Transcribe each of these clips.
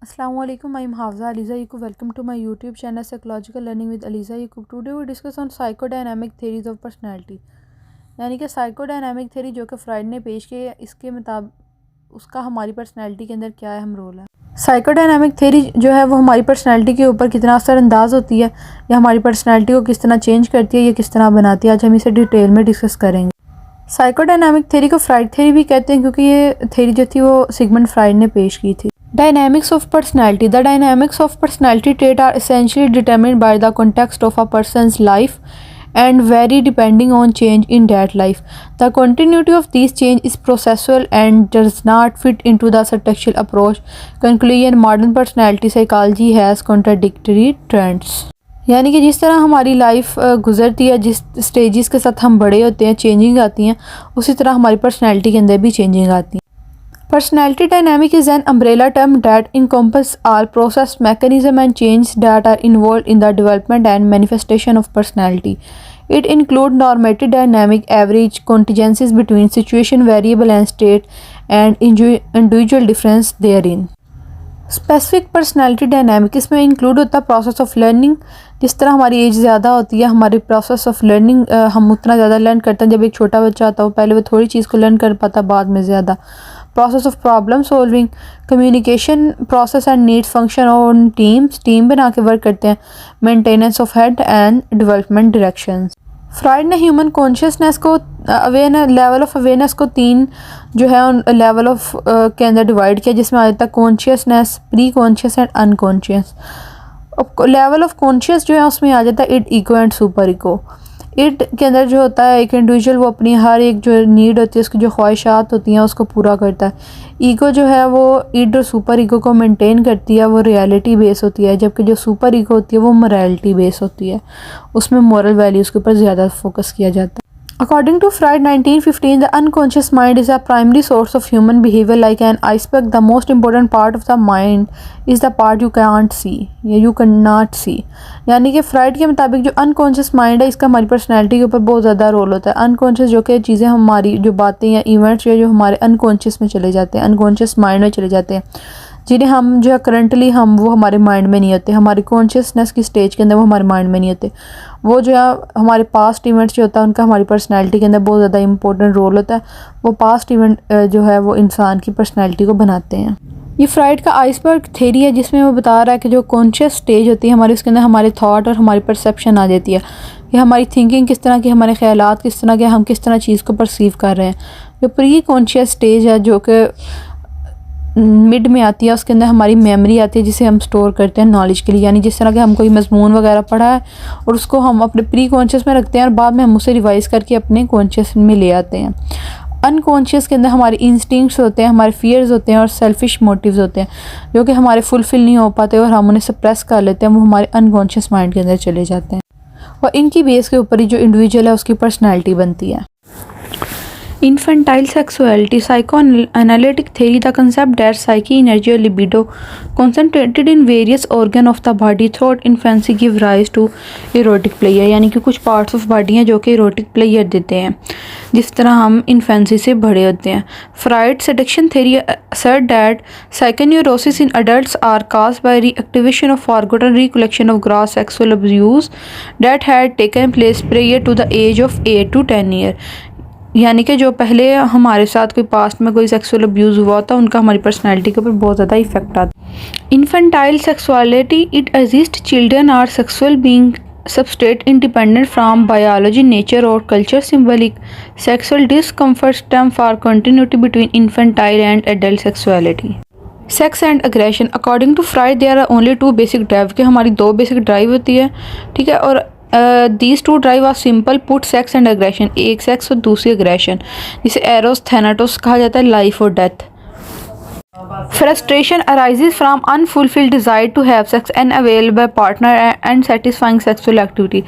Assalamualaikum. I am Hafza Aliza Yaqub. Welcome to my YouTube channel Psychological Learning with Aliza Yaqub. Today we discuss on psychodynamic theories of personality. यानी कि psychodynamic theory जो कि fried ने पेश की है, इसके मुताबिक उसका हमारी पर्सनैलिटी के अंदर क्या अहम रोल है। साइकोडायनामिक थ्योरी जो है वो हमारी पर्सनैलिटी के ऊपर कितना असरअंदाज होती है या हमारी पर्सनैलिटी को किस तरह चेंज करती है या किस तरह बनाती है, आज हम इसे डिटेल में डिस्कस करेंगे। साइकोडायनामिक थ्योरी को फ्राइड थ्योरी भी कहते हैं क्योंकि ये थ्योरी जो थी वो सिगमंड फ्राइड ने पेश की थी। Dynamics of personality. The dynamics of personality trait are essentially determined by the context of a person's life and vary depending on change in that life. The continuity of these change is processual and does not fit into the structural approach. Conclusion: modern personality psychology has contradictory trends. यानी कि जिस तरह हमारी life गुजरती है, जिस stages के साथ हम बड़े होते हैं, चेंजिंग आती हैं, उसी तरह हमारी पर्सनैलिटी के अंदर भी चेंजिंग आती है। Personality dynamic is an umbrella term that encompasses all process, mechanism and changes that are involved in the development and manifestation of personality. It includes normative dynamic, average, contingencies between situation variable and state, and individual difference therein. Specific personality dynamic इसमें include होता है process of learning. जिस तरह हमारी as ज़्यादा होती है, हमारी प्रोसेस ऑफ लर्निंग हम उतना ज़्यादा लर्न करते हैं। जब एक छोटा बच्चा होता है वो पहले वो थोड़ी चीज़ को लर्न कर पाता, बाद में ज़्यादा। Process of problem solving, communication process and needs function on team बना के वर्क करते हैं। Maintenance of head and development directions. Fried ने ह्यूमन कॉन्शियसनेस को लेवल ऑफ अवेयरनेस को तीन जो है उन लेवल ऑफ के अंदर डिवाइड किया, जिसमें आ जाता है consciousness, preconscious and unconscious. Level of conscious जो है उसमें आ जाता है id, ego and superego. Id के अंदर जो होता है एक इंडिविजुअल वो अपनी हर एक जो नीड होती है, उसकी जो ख्वाहिशात होती हैं उसको पूरा करता है। ईगो जो है वो इड और सुपर ईगो को मेंटेन करती है, वो रियलिटी बेस होती है, जबकि जो सुपर ईगो होती है वो मोरालिटी बेस होती है, उसमें मोरल वैल्यूज़ के ऊपर ज़्यादा फोकस किया जाता है। According to Freud 1915, the unconscious mind is a primary source of human behavior. Like an iceberg, the most important part of the mind is the part you can't see या you cannot see। यानी कि fried के मुताबिक जो unconscious mind है इसका हमारी personality के ऊपर बहुत ज़्यादा रोल होता है। अनकॉन्शियस जो कि चीज़ें हमारी जो बातें या इवेंट्स या जो हमारे अनकॉन्शियस में चले जाते हैं, अनकॉन्शियस माइंड में चले जाते हैं, जिन्हें हम जो है करंटली हम वो हमारे माइंड में नहीं होते, हमारी कॉन्शियसनेस की स्टेज के अंदर वो हमारे माइंड में नहीं होते। वो जो है हमारे पास्ट इवेंट्स जो होता है उनका हमारी पर्सनैलिटी के अंदर बहुत ज़्यादा इंपॉर्टेंट रोल होता है। वो पास्ट इवेंट जो है वो इंसान की पर्सनैलिटी को बनाते हैं। ये फ्राइड का आइसबर्ग थ्योरी है, जिसमें वो बता रहा है कि जो कॉन्शियस स्टेज होती है हमारी, उसके अंदर हमारे थॉट और हमारी परसेप्शन आ जाती है कि हमारी थिंकिंग किस तरह की, हमारे ख्यालात किस तरह के, हम किस तरह चीज़ को परसीव कर रहे हैं। जो प्री कॉन्शियस स्टेज है जो कि मिड में आती है, उसके अंदर हमारी मेमोरी आती है जिसे हम स्टोर करते हैं नॉलेज के लिए। यानी जिस तरह के हम कोई मजमून वगैरह पढ़ा है और उसको हम अपने प्री कॉन्शियस में रखते हैं और बाद में हम उसे रिवाइज करके अपने कॉन्शियस में ले आते हैं। अनकॉन्शियस के अंदर हमारे इंस्टिंक्ट्स होते हैं, हमारे फियर्स होते हैं और सेल्फिश मोटिव्स होते हैं जो कि हमारे फुलफिल नहीं हो पाते और हम उन्हें सप्रेस कर लेते हैं, वो हमारे अनकॉन्शियस माइंड के अंदर चले जाते हैं और इनकी बेस के ऊपर ही जो इंडिविजुअल है उसकी पर्सनैलिटी बनती है। Infantile sexuality. Psychoanalytic theory, the concept that psyche, energy or libido concentrated in various organs of the body throughout infancy give rise to erotic pleasure। यानी कि कुछ पार्ट्स ऑफ बॉडी हैं जो कि erotic pleasure देते हैं जिस तरह हम इन्फेंसी से बड़े होते हैं। Fried seduction theory assert that psychoneurosis in adults are caused by reactivation of forgotten recollection of gross sexual abuse that had taken place prior to the age of 8 to 10 years। यानी कि जो पहले हमारे साथ कोई पास्ट में कोई sexual abuse हुआ था उनका हमारी पर्सनैलिटी के ऊपर बहुत ज़्यादा इफेक्ट आता है। Infantile sexuality, it exist children are sexual being substrate independent from biology, nature और culture. Symbolic sexual discomfort stem for continuity between infantile and adult sexuality. Sex and aggression. According to Freud there are only two basic drive, कि हमारी दो basic drive होती है, ठीक है, और these two drive are simple put, sex and aggression. एक sex और दूसरी अग्रेशन, जिसे एरोस थैनाटोस कहा जाता है, लाइफ और death. Frustration arises from unfulfilled desire to have sex and available partner and satisfying sexual activity.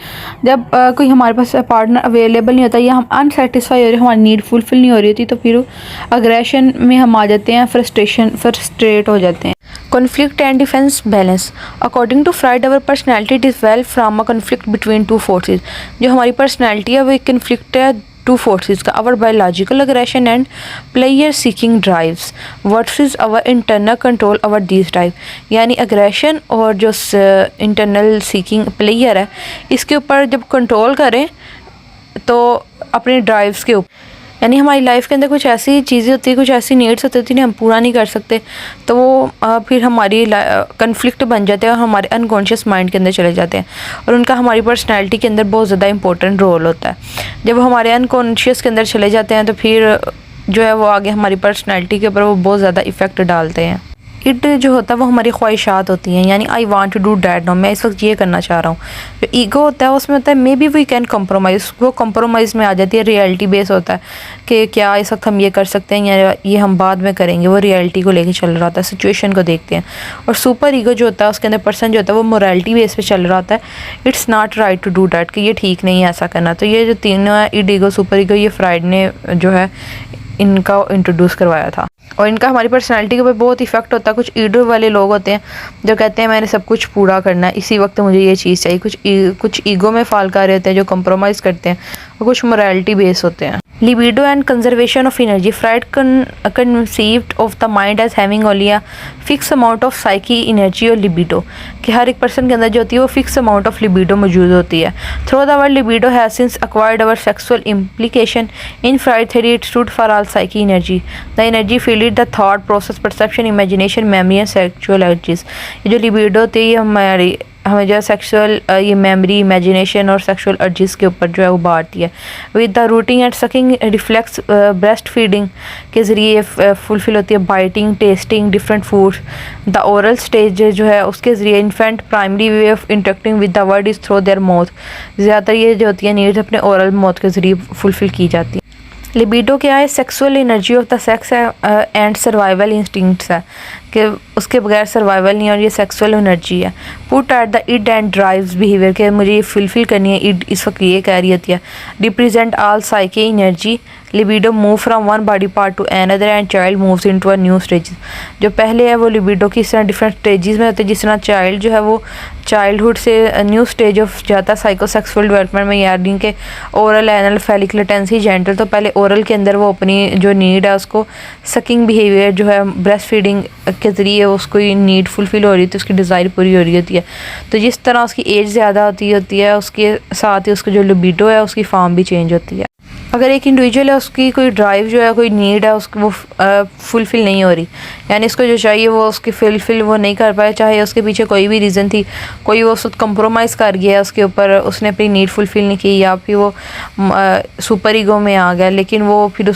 जब कोई हमारे पास पार्टनर अवेलेबल नहीं होता या हम अनसेटिस्फाई हो रहे, हमारी नीड फुलफिल नहीं हो रही होती, तो फिर अग्रेशन में हम आ जाते हैं, फ्रस्ट्रेट हो जाते हैं। Conflict and defence balance. According to Freud our personality develop from a conflict between two forces. जो हमारी पर्सनैलिटी है वो एक कन्फ्लिक्ट है टू फोर्सेस का, our biological aggression and pleasure seeking drives versus our internal control over these drive. यानी aggression और जो इंटरनल सीकिंग प्लेयर है इसके ऊपर जब कंट्रोल करें तो अपने ड्राइव्स के ऊपर, यानी हमारी लाइफ के अंदर कुछ ऐसी चीज़ें होती है, कुछ ऐसी नीड्स होती थी हम पूरा नहीं कर सकते, तो वो फिर हमारी कन्फ्लिक्ट बन जाते हैं और हमारे अनकॉन्शियस माइंड के अंदर चले जाते हैं और उनका हमारी पर्सनैलिटी के अंदर बहुत ज़्यादा इंपॉर्टेंट रोल होता है। जब हमारे अनकॉन्शियस के अंदर चले जाते हैं तो फिर जो है वो आगे हमारी पर्सनैलिटी के ऊपर वो बहुत ज़्यादा इफ़ेक्ट डालते हैं। इट जो होता है वो हमारी ख्वाहिशात होती हैं, यानी I want to do that no, मैं इस वक्त ये करना चाह रहा हूँ। जो ईगो होता है उसमें होता है maybe we can compromise, वो कम्प्रोमाइज़ में आ जाती है, रियलिटी बेस होता है कि क्या इस वक्त हम ये कर सकते हैं या ये हम बाद में करेंगे, वो रियलिटी को लेके चल रहा होता है, सिचुएशन को देखते हैं। और सुपर ईगो जो होता है उसके अंदर पर्सन जो होता है वो मोरालिटी बेस पे चल रहा होता है, it's not right to do that, कि ये ठीक नहीं है ऐसा करना। तो ये जो तीनों है, ईड ईगो सुपर ईगो, ये फ्राइड ने जो है इनका इंट्रोड्यूस करवाया था और इनका हमारी पर्सनैलिटी के ऊपर बहुत इफेक्ट होता है। कुछ ईगो वाले लोग होते हैं जो कहते हैं मैंने सब कुछ पूरा करना है, इसी वक्त मुझे ये चीज़ चाहिए। कुछ ईगो में फाल कर रहते हैं जो कंप्रोमाइज़ करते हैं और कुछ मोरालिटी बेस होते हैं। Libido and conservation of energy, Freud conceived of the mind as having only a fix amount of psychic energy और लिबिडो, कि हर एक पर्सन के अंदर जो होती है वो फिक्स अमाउंट ऑफ लिबिडो मौजूद होती है। Through the word libido has since acquired our sexual implication in fried theory, it stood for all psyche energy, the energy field the thought process perception imagination memory and sexual energies. ये जो libido होती है हमें जो है sexual ये memory, imagination और sexual urges के ऊपर जो है वो बांटती है। With the routing and sucking reflex breast feeding के ज़रिए फुलफिल होती है, biting, testing different foods. The oral stage जो है उसके ज़रिए infant primary way of interacting with the word is through their mouth, ज़्यादातर ये जो होती है नीड्स अपने ओरल माउथ के ज़रिए फुलफिल की जाती है। लिबिडो क्या है? Sexual energy of the sex है एंड सर्वाइवल इंस्टिंक्ट्स है, कि उसके बगैर सर्वाइवल नहीं, और ये सेक्सुअल एनर्जी है। Put at the id and drives behaviour, के मुझे ये फुलफिल करनी है, इड इस वक्त ये कह रही होती है। Represent all साइके energy, libido move from one body part two another and child moves into a new stage. जो पहले है वो लिबिडो की इस तरह डिफरेंट स्टेजेस में होते हैं, जिस तरह चाइल्ड जो है वो चाइल्डहुड से न्यू स्टेज ऑफ जाता है साइकोसेक्सुअल डेवलपमेंट में, यानी कि ओरल, एनल, फेलिक, लेटेंसी, जेंटल। तो पहले ओरल के अंदर वो अपनी जो नीड है उसको, सकिंग बिहेवियर जो है ब्रेस्ट फीडिंग के ज़रिए उसको ये नीड फुलफिल हो रही थी, उसकी डिज़ायर पूरी हो रही होती है। तो जिस तरह उसकी एज ज़्यादा होती है उसके साथ ही उसका जो लिबिडो है उसकी फॉर्म भी चेंज होती है। अगर एक इंडिविजुअल है उसकी कोई ड्राइव जो है, कोई नीड है उसको, वो फुलफ़िल नहीं हो रही, यानी इसको जो चाहिए वो उसकी फुलफ़िल वो नहीं कर पाए, चाहे उसके पीछे कोई भी रीज़न थी, कोई वो उसको कंप्रोमाइज़ कर गया उसके ऊपर, उसने अपनी नीड फुलफ़िल नहीं की, या फिर वो सुपर ईगो में आ गया, लेकिन वो फिर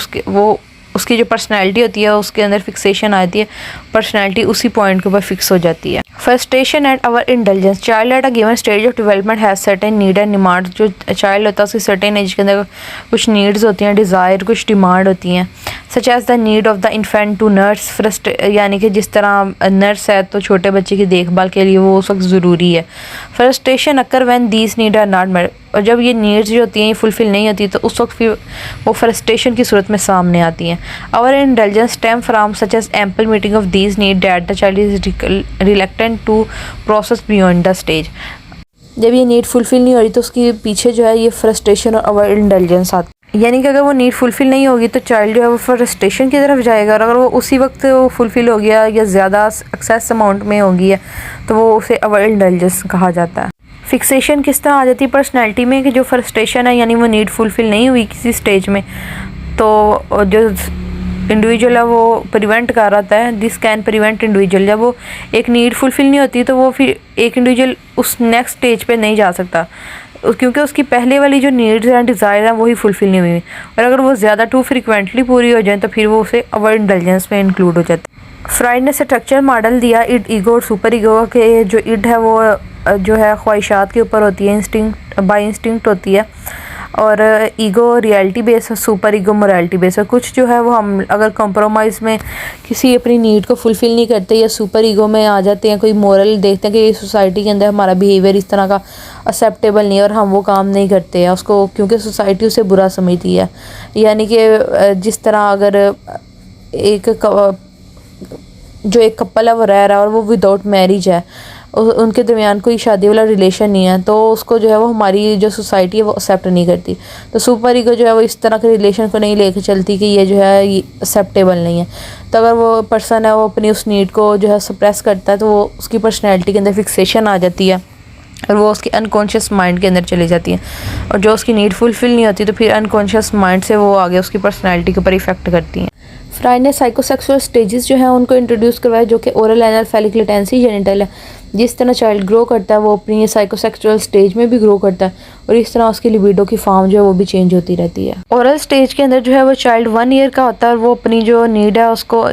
उसकी जो पर्सनैलिटी होती है उसके अंदर फिक्सेशन आती है, पर्सनैलिटी उसी पॉइंट के ऊपर फिक्स हो जाती है। Frustration and our intelligence, child at a given stage of development has certain need and demand. जो चाइल्ड होता है उसकी सर्टेन एज के अंदर कुछ नीड्स होती हैं, डिज़ायर, कुछ डिमांड होती हैं। Such as the need of the infant to nurse, यानी कि जिस तरह नर्स है तो छोटे बच्चे की देखभाल के लिए वो उस वक्त ज़रूरी है। Frustration occur when these need are not met, और जब ये नीड्स जो होती हैं ये फुलफ़िल नहीं होती तो उस वक्त फिर वो फ्रस्ट्रेशन की सूरत में सामने आती हैं। Our intelligence stem from such as ample meeting of these need that the child is reluctant to process beyond the stage. जब ये नीड फुलफ़िल नहीं हो रही तो उसके पीछे जो है ये फ्रस्ट्रेशन और ओवर इंटेलिजेंस आती है, यानी कि अगर वो नीड फुलफ़िल नहीं होगी तो चाइल्ड जो है वो फ्रस्ट्रेशन की तरफ जाएगा, और अगर वो उसी वक्त वो फुलफ़िल हो गया या ज़्यादा एक्सेस अमाउंट में होगी है तो वो उसे ओवर इंटेलिजेंस कहा जाता है। फिक्सेशन किस तरह आ जाती है पर्सनैलिटी में, कि जो फ्रस्ट्रेशन है यानी वो नीड फुलफ़िल नहीं हुई किसी स्टेज में, तो जो इंडिविजुअल है वो प्रिवेंट कर रहा है, दिस कैन प्रिवेंट इंडिविजुअल। जब वो एक नीड फुलफ़िल नहीं होती तो वो फिर एक इंडिविजुअल उस नेक्स्ट स्टेज पे नहीं जा सकता, क्योंकि उसकी पहले वाली जो नीड्स हैं, डिज़ायर हैं, वही फुलफ़िल नहीं हुई, और अगर वो ज़्यादा टू फ्रिक्वेंटली पूरी हो जाए तो फिर वो उसे ओवर इंटेलिजेंस में इंक्लूड हो जाता है। फ्राइड ने स्ट्रक्चर मॉडल दिया इड, ईगो और सुपर ईगो के। जो इड है वो जो है ख्वाहिशात के ऊपर होती है, इंस्टिंक्ट बाय इंस्टिंक्ट होती है, और ईगो रियलिटी बेस है, सुपर ईगो मोरालिटी बेस है। कुछ जो है वो हम अगर कॉम्प्रोमाइज़ में किसी अपनी नीड को फुलफ़िल नहीं करते या सुपर ईगो में आ जाते हैं, कोई मोरल देखते हैं कि ये सोसाइटी के अंदर हमारा बिहेवियर इस तरह का एक्सेप्टेबल नहीं है और हम वो काम नहीं करते हैं उसको, क्योंकि सोसाइटी उसे बुरा समझती है। यानी कि जिस तरह अगर एक कपल है वो रह रहा है और वो विदाउट मैरिज है, उनके दरमियान कोई शादी वाला रिलेशन नहीं है, तो उसको जो है वो हमारी जो सोसाइटी है वो एक्सेप्ट नहीं करती। तो सुपर ईगो जो है वो इस तरह के रिलेशन को नहीं लेकर चलती कि ये जो है ये एक्सेप्टेबल नहीं है। तो अगर वो पर्सन है वो अपनी उस नीड को जो है सप्रेस करता है, तो वो उसकी पर्सनैलिटी के अंदर फिक्सेशन आ जाती है और वो उसकी अनकॉन्शियस माइंड के अंदर चली जाती है, और जो उसकी नीड फुलफिल नहीं होती तो फिर अनकॉन्शियस माइंड से वो आगे उसकी पर्सनैलिटी के ऊपर इफेक्ट करती हैं। फ्राइड ने साइकोसेक्सुअल स्टेजेस जो हैं उनको इंट्रोड्यूस करवाया, जो कि ओरल एनल फेलिक लेटेंसी जेनिटल है। जिस तरह चाइल्ड ग्रो करता है वो अपनी ये साइकोसेक्सुअल स्टेज में भी ग्रो करता है, और इस तरह उसकी लिबिडो की फॉर्म जो है वो भी चेंज होती रहती है। ओरल स्टेज के अंदर जो है वो चाइल्ड 1 ईयर का होता है, और वो अपनी जो नीड है उसको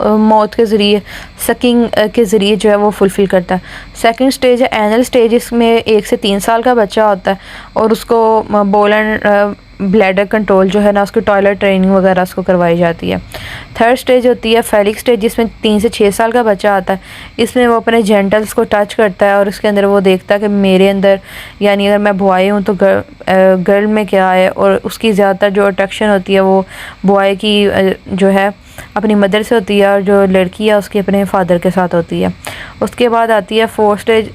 मौत के ज़रिए, सकिंग के ज़रिए जो है वो फुलफ़िल करता है। सेकंड स्टेज है एनल स्टेज, इसमें 1 से 3 साल का बच्चा होता है, और उसको बोल एंड ब्लैडर कंट्रोल जो है ना, उसकी टॉयलेट ट्रेनिंग वगैरह उसको करवाई जाती है। थर्ड स्टेज होती है फेलिक स्टेज, जिसमें 3 से 6 साल का बच्चा आता है। इसमें वो अपने जेंटल्स को टच करता है, और उसके अंदर वो देखता है कि मेरे अंदर, यानी अगर मैं बॉय हूँ तो गर्ल में क्या है, और उसकी ज़्यादातर जो अट्रैक्शन होती है वो बॉय की जो है अपनी मदर से होती है, और जो लड़की है उसकी अपने फादर के साथ होती है। उसके बाद आती है फोर्थ स्टेज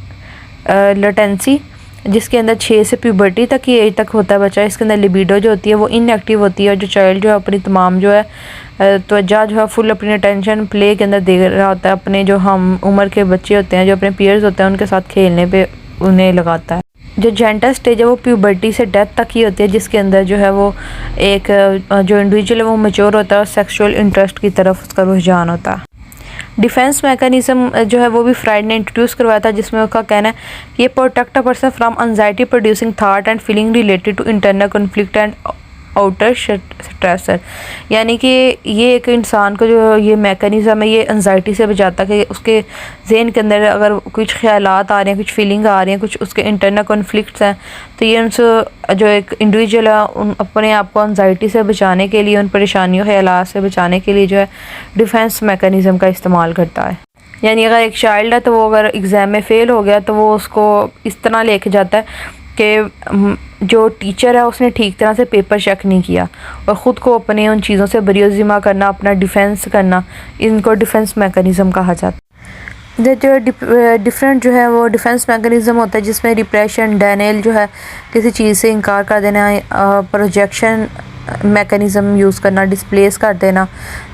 लेटेंसी, जिसके अंदर 6 से प्यूबर्टी तक की एज तक होता है बच्चा। इसके अंदर लिबिडो जो होती है वो इनएक्टिव होती है, और जो चाइल्ड जो है अपनी तमाम जो है त्वचा जो है फुल अपनी अटेंशन प्ले के अंदर दे रहा होता है, अपने जो हम उम्र के बच्चे होते हैं, जो अपने पीयर्स होते हैं, उनके साथ खेलने पे उन्हें लगाता है। जो जेंटल स्टेज है वो प्यूबर्टी से डेथ तक ही होती है, जिसके अंदर जो है वो एक जो इंडिविजुअल है वो मैच्योर होता है और सेक्सुअल इंटरेस्ट की तरफ उसका रुझान होता है। डिफेंस मैकेनिज्म जो है वो भी फ्राइड ने इंट्रोड्यूस करवाया था, जिसमें उसका कहना है कि ये protect a person from anxiety producing thought and feeling related to internal conflict and outer stressor. यानी कि ये एक इंसान को जो ये मैकेनिज़्म है ये एंजाइटी से बचाता है कि उसके जहन के अंदर अगर कुछ ख्यालात आ रहे हैं, कुछ फीलिंग आ रही हैं, कुछ उसके इंटरनल कॉन्फ्लिक्ट्स हैं, तो ये उनसे जो एक इंडिविजुअल है उन अपने आप को एंजाइटी से बचाने के लिए, उन परेशानियों ख्यालात से बचाने के लिए जो है डिफेंस मैकेनिज़्म का इस्तेमाल करता है। यानी अगर एक चाइल्ड है तो वो अगर एग्ज़ाम में फ़ेल हो गया तो वो उसको इस तरह लेके जाता है कि जो टीचर है उसने ठीक तरह से पेपर चेक नहीं किया, और ख़ुद को अपने उन चीज़ों से बरियज़िमा करना, अपना डिफेंस करना, इनको डिफेंस मैकेनिज़्म कहा जाता है। जो डिफरेंट जो है वो डिफेंस मैकेनिज़्म होता है, जिसमें रिप्रेशन, डेनियल जो है किसी चीज़ से इनकार कर देना, प्रोजेक्शन मैकेनिज़्म यूज़ करना, डिस्प्लेस कर देना,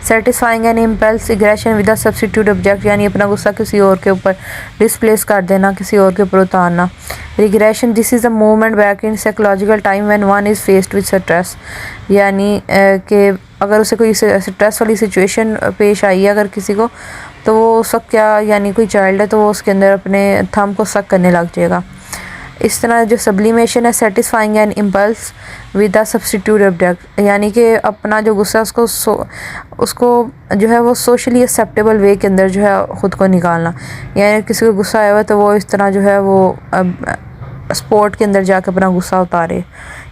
satisfying an impulse aggression with a substitute object, यानी अपना गुस्सा किसी और के ऊपर डिस्प्लेस कर देना, किसी और के ऊपर उतारना। Regression, this is a movement back in psychological time when one is faced with stress, यानी कि अगर उसे कोई स्ट्रेस वाली सिचुएशन पेश आई है अगर किसी को, तो वो उस वक्त क्या, यानी कोई चाइल्ड है तो वो उसके अंदर अपने थंब को सक करने लग जाएगा। इस तरह जो सब्लिमेशन है, satisfying an impulse with a substitute object, यानी कि अपना जो गुस्सा उसको जो है वो सोशली एक्सेप्टेबल वे के अंदर जो है ख़ुद को निकालना। यानी किसी को गुस्सा आया हुआ तो वो इस तरह जो है वो स्पोर्ट के अंदर जाकर अपना गुस्सा उतारे,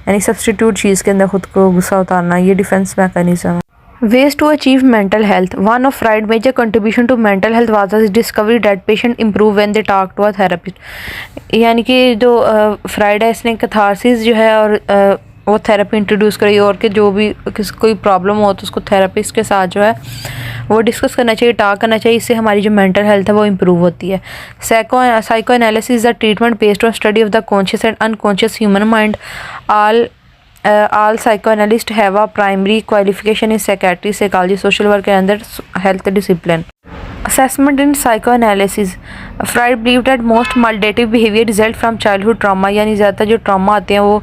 यानी सब्स्टिट्यूट चीज़ के अंदर ख़ुद को गुस्सा उतारना, ये डिफेंस मैकेनिज़्म है। Ways to achieve mental health. One of Freud's major contribution to mental health was his discovery that patients improve when they talk to a therapist. यानी कि जो फ्राइड है इसने कैथारसिस जो है और वो थेरेपी इंट्रोड्यूस करी, और कि जो भी कोई प्रॉब्लम हो तो उसको थेरेपिस्ट के साथ जो है वो डिस्कस करना चाहिए, टॉक करना चाहिए, इससे हमारी जो मेंटल हेल्थ है वो इम्प्रूव होती है। Psycho analysis is the treatment based on study of the conscious and unconscious human mind. All psychoanalysts have a primary qualification in psychiatry, psychology, social work and other health discipline. Assessment in psychoanalysis. Freud believed that most maladaptive behavior result from childhood trauma, यानी ज़्यादातर जो trauma आते हैं वो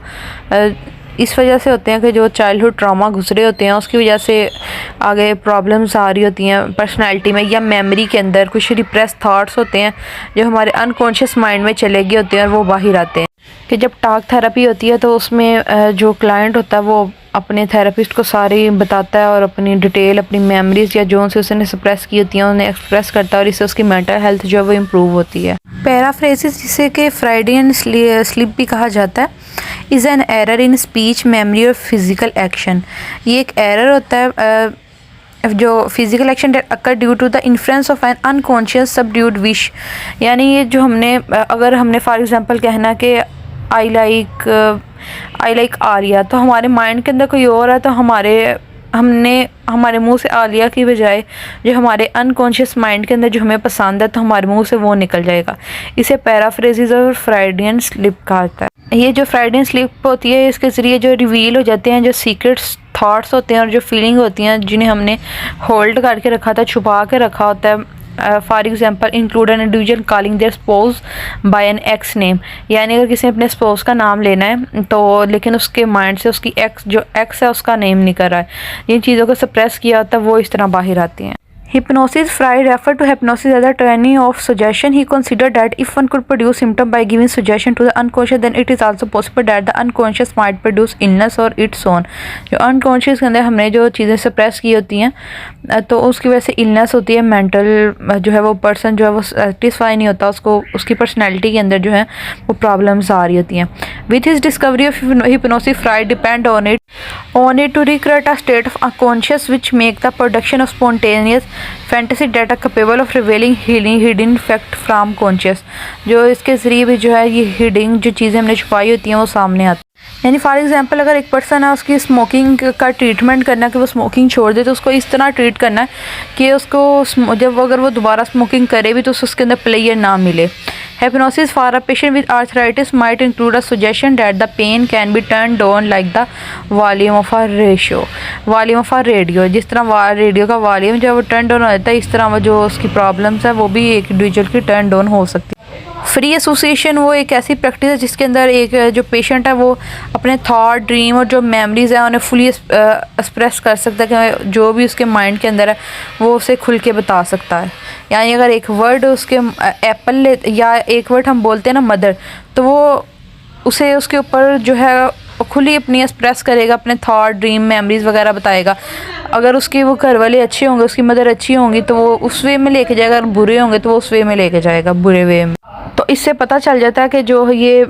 इस वजह से होते हैं कि जो चाइल्डहुड ट्रामा गुजरे होते हैं उसकी वजह से आगे प्रॉब्लम्स आ रही होती हैं पर्सनैलिटी में, या मेमोरी के अंदर कुछ रिप्रेस थाट्स होते हैं जो हमारे अनकॉन्शियस माइंड में चले गए होते हैं और वो बाहर आते हैं। कि जब टॉक थेरेपी होती है तो उसमें जो क्लाइंट होता है वो अपने थेरेपिस्ट को सारी बताता है और अपनी डिटेल, अपनी मेमोरीज या जो से उसने सप्रेस की होती हैं उन्हें एक्सप्रेस करता है, और इससे उसकी मेंटल हेल्थ जो है वो इम्प्रूव होती है। पैराफ्रेसिस, जिसे कि फ्राइडियन स्लिप भी कहा जाता है, is an error in speech, memory और फिजिकल एक्शन। ये एक एरर होता है जो physical action occur due to the influence of an unconscious subdued wish, यानी ये जो अगर हमने फॉर एग्जांपल कहना कि आई लाइक आर्या, तो हमारे माइंड के अंदर कोई और है, तो हमारे हमने हमारे मुंह से आ लिया की बजाय जो हमारे अनकॉन्शियस माइंड के अंदर जो हमें पसंद है तो हमारे मुंह से वो निकल जाएगा। इसे पैराफ्रेजिस और फ्राइडियन स्लिप कहा जाता है। ये जो फ्राइडियन स्लिप होती है इसके ज़रिए जो रिवील हो जाते हैं जो सीक्रेट्स थॉट्स होते हैं और जो फीलिंग होती हैं जिन्हें हमने होल्ड करके रखा था, छुपा के रखा होता है। For example include an individual calling their spouse by an ex name, यानी अगर किसी ने अपने स्पोज का नाम लेना है तो लेकिन उसके माइंड से उसकी एक्स जो एक्स है उसका नेम नहीं कर रहा है, जिन चीज़ों को सप्रेस किया होता है वो इस तरह बाहर आती हैं। Hypnosis. Freud referred to hypnosis as a tyranny of suggestion. He considered that if one could produce symptoms by giving suggestion to the unconscious, then it is also possible that the unconscious might produce illness or its own. जो unconscious के अंदर हमने जो चीज़ें suppress की होती हैं तो उसकी वजह से इलनेस होती है, मेंटल जो है वो पर्सन जो है वो सेटिस्फाई नहीं होता, उसको उसकी पर्सनैलिटी के अंदर जो है वो प्रॉब्लम्स आ रही होती हैं। With his discovery of hypnosis, Freud depend on it to recreate a state of unconscious which make the production of spontaneous fantasy data capable of revealing hidden fact from conscious। जो इसके ज़रिए भी जो है ये हिडन जो चीज़ें हमने छुपाई होती हैं वो सामने आती हैं। यानी फॉर एग्जांपल अगर एक पर्सन है उसकी स्मोकिंग का ट्रीटमेंट करना है कि वो स्मोकिंग छोड़ दे तो उसको इस तरह ट्रीट करना है कि उसको जब अगर वो दोबारा स्मोकिंग करे भी तो उसके अंदर प्लेयर ना मिले। Hypnosis for a patient with arthritis might include a suggestion that the pain can be turned on like the volume of a radio। जिस तरह रेडियो का वॉल्यूम जो है वो टर्न ऑन हो जाता है, इस तरह वो जो उसकी प्रॉब्लम्स है वो भी एक इंडिविजुअल की टर्न ऑन हो सकती है। फ्री एसोसिएशन वो एक ऐसी प्रैक्टिस है जिसके अंदर एक जो पेशेंट है वो अपने थॉट, ड्रीम और जो मेमोरीज़ हैं उन्हें फुली एक्सप्रेस कर सकता है कि जो भी उसके माइंड के अंदर है वो उसे खुल के बता सकता है। यानी अगर एक वर्ड उसके एप्पल या एक वर्ड हम बोलते हैं ना मदर, तो वो उसे उसके ऊपर जो है खुली अपनी एक्सप्रेस करेगा, अपने थॉट, ड्रीम, मेमोरीज़ वगैरह बताएगा। अगर उसके वो घर वाले अच्छे होंगे, उसकी मदर अच्छी होंगी तो वो उस वे में लेके जाएगा, अगर बुरे होंगे तो वो उस वे में लेके जाएगा, बुरे वे में। तो इससे पता चल जाता है कि जो ये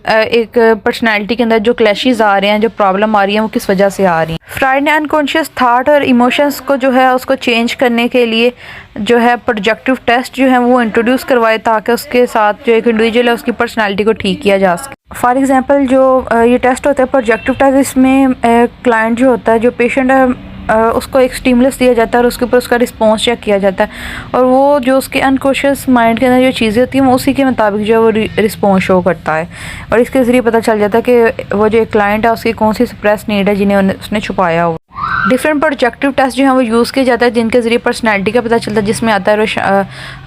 एक पर्सनालिटी के अंदर जो क्लैशेस आ रहे हैं, जो प्रॉब्लम आ रही है वो किस वजह से आ रही है। फ्राइड ने अनकॉन्शियस थाट और इमोशंस को जो है उसको चेंज करने के लिए जो है प्रोजेक्टिव टेस्ट जो है वो इंट्रोड्यूस करवाए ताकि उसके साथ जो एक इंडिविजुअल है उसकी पर्सनालिटी को ठीक किया जा सके। फॉर एग्जांपल जो ये टेस्ट होता है प्रोजेक्टिव टेस्ट, इसमें क्लाइंट जो होता है, जो पेशेंट है उसको एक स्टिमुलस दिया जाता है और उसके ऊपर उसका रिस्पॉन्स चेक किया जाता है और वो जो उसके अनकॉन्शियस माइंड के अंदर जो चीज़ें होती हैं वो उसी के मुताबिक जो है वो रिस्पॉन्स शो करता है और इसके ज़रिए पता चल जाता है कि वो जो एक क्लाइंट है उसकी कौन सी सप्रेस नीड है जिन्हें उसने छुपाया हुआ। डिफरेंट प्रोजेक्टिव टेस्ट जो है वो यूज़ किए जाते हैं जिनके ज़रिए पर्सनैलिटी का पता चलता है, जिसमें आता है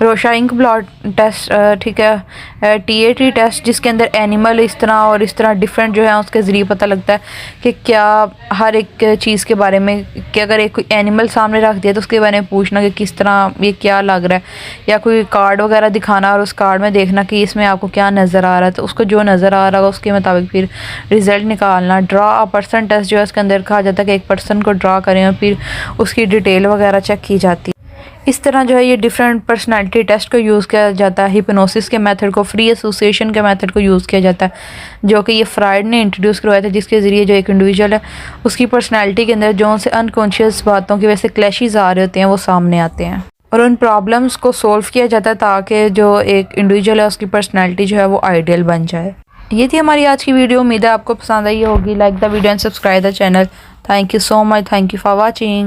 रोशाइंक ब्लड टेस्ट, ठीक है, TAT टेस्ट जिसके अंदर एनिमल इस तरह डिफरेंट जो है उसके ज़रिए पता लगता है कि क्या हर एक चीज़ के बारे में कि अगर एक कोई एनिमल सामने रख दिया तो उसके बारे में पूछना कि किस तरह ये क्या लग रहा है, या कोई कार्ड वगैरह दिखाना और उस कार्ड में देखना कि इसमें आपको क्या नज़र आ रहा है, तो उसको जो नज़र आ रहा है उसके मुताबिक फिर रिज़ल्ट निकालना। ड्रा अ पर्सन टेस्ट जो है उसके अंदर कहा जाता है कि एक पर्सन को ड्रा करें और फिर उसकी डिटेल वगैरह चेक की जाती है। इस तरह जो है ये डिफरेंट पर्सनालिटी टेस्ट को यूज़ किया जाता है। हिप्नोसिस के मेथड को, फ्री एसोसिएशन के मेथड को यूज़ किया जाता है जो कि ये फ्राइड ने इंट्रोड्यूस करवाया था, जिसके ज़रिए जो एक इंडिविजुअल है उसकी पर्सनालिटी के अंदर जो उनसे अनकॉन्शियस बातों की वजह से क्लैशेस आ रहे होते हैं वो सामने आते हैं और उन प्रॉब्लम्स को सोल्व किया जाता है ताकि जो एक इंडिविजुअल है उसकी पर्सनैलिटी जो है वो आइडियल बन जाए। ये थी हमारी आज की वीडियो, उम्मीद है आपको पसंद आई होगी। Like the video and subscribe the channel. Thank you so much. Thank you for watching.